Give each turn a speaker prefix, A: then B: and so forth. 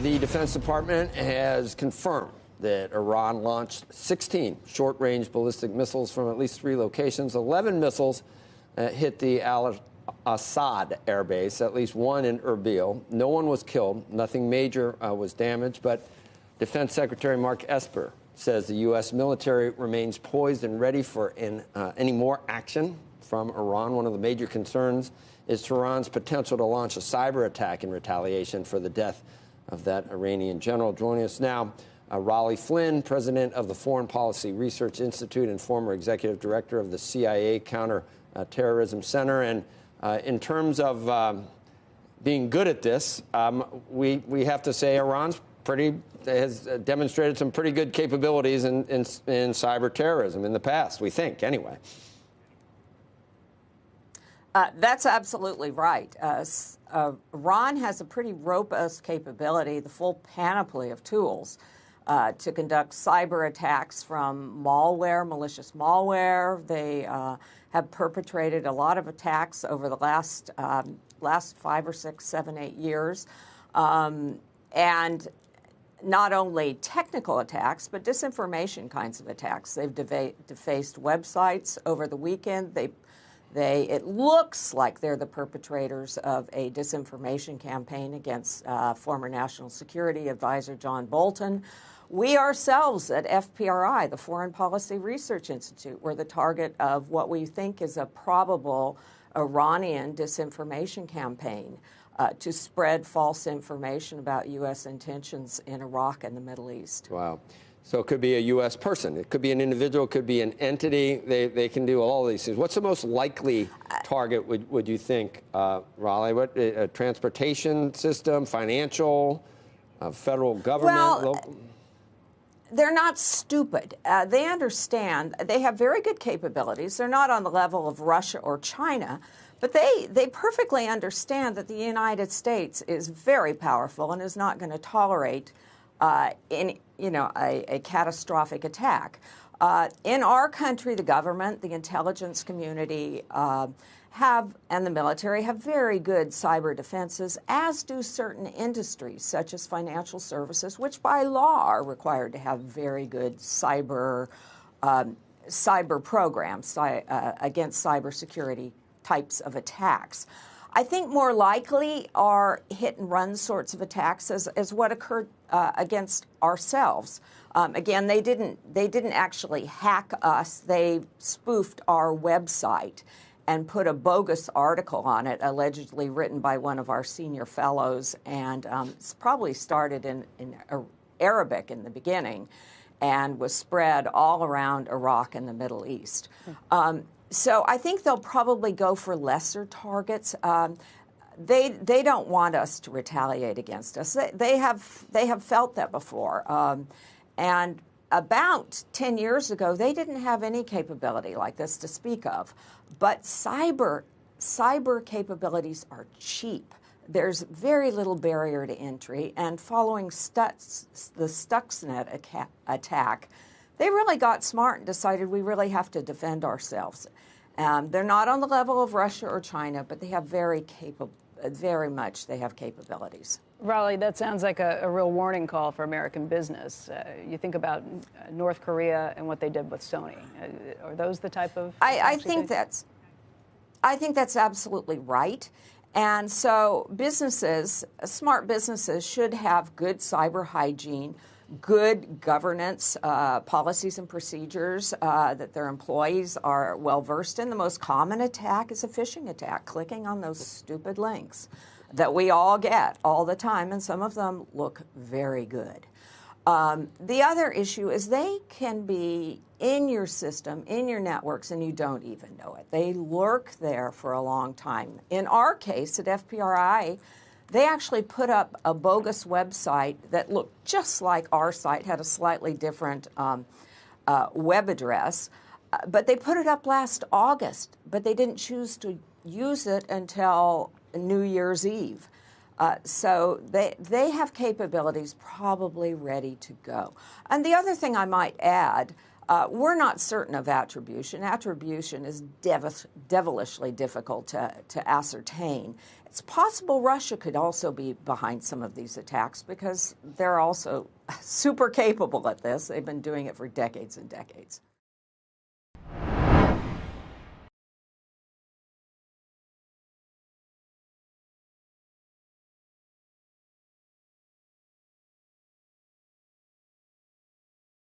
A: The Defense Department has confirmed that Iran launched 16 short-range ballistic missiles from at least 3 locations. 11 missiles hit the Al-Assad air base, at least 1 in Erbil. No one was killed. Nothing major was damaged. But Defense Secretary Mark Esper says the U.S. military remains poised and ready for any more action from Iran. One of the major concerns is Tehran's potential to launch a cyber attack in retaliation for the death of that Iranian general. Joining us now, Rollie Flynn, president of the Foreign Policy Research Institute and former executive director of the CIA Counterterrorism Center. And in terms of being good at this, we have to say Iran's has demonstrated some pretty good capabilities in cyber terrorism in the past, we think, anyway.
B: That's absolutely right. Iran has a pretty robust capability, the full panoply of tools to conduct cyber attacks from malware, malicious malware. They have perpetrated a lot of attacks over the last 5 or 6, 7, 8 years. And not only technical attacks, but disinformation kinds of attacks. They've defaced websites over the weekend. It looks like they're the perpetrators of a disinformation campaign against former National Security Advisor John Bolton. We ourselves at FPRI, the Foreign Policy Research Institute, were the target of what we think is a probable Iranian disinformation campaign to spread false information about U.S. intentions in Iraq and the Middle East. Wow.
A: So it could be a U.S. person. It could be an individual. It could be an entity. They can do all these things. What's the most likely target, would you think, Rollie? What, a transportation system, financial, federal government?
B: Well, they're not stupid. They understand. They have very good capabilities. They're not on the level of Russia or China. But they perfectly understand that the United States is very powerful and is not going to tolerate a catastrophic attack. In our country, the government, the intelligence community and the military have very good cyber defenses, as do certain industries, such as financial services, which by law are required to have very good cyber programs against cybersecurity types of attacks. I think more likely are hit-and-run sorts of attacks as what occurred against ourselves. Again, they didn't actually hack us. They spoofed our website and put a bogus article on it, allegedly written by one of our senior fellows, and it's probably started in Arabic in the beginning and was spread all around Iraq and the Middle East. So I think they'll probably go for lesser targets. They don't want us to retaliate against us. They have felt that before. And about 10 years ago, they didn't have any capability like this to speak of. But cyber capabilities are cheap. There's very little barrier to entry. And following the Stuxnet attack, they really got smart and decided we really have to defend ourselves. They're not on the level of Russia or China, but they have very much they have capabilities.
C: Rollie, that sounds like a real warning call for American business. You think about North Korea and what they did with Sony. Are those the type of?
B: I think that's absolutely right. And so smart businesses should have good cyber hygiene, good governance policies and procedures that their employees are well versed in. The most common attack is a phishing attack, clicking on those stupid links that we all get all the time, and some of them look very good. The other issue is they can be in your system, in your networks, and you don't even know it. They lurk there for a long time. In our case at FPRI, they actually put up a bogus website that looked just like our site, had a slightly different web address, but they put it up last August, but they didn't choose to use it until New Year's Eve. So they have capabilities probably ready to go. And the other thing I might add, We're not certain of attribution. Attribution is devilishly difficult to ascertain. It's possible Russia could also be behind some of these attacks because they're also super capable at this. They've been doing it for decades and decades.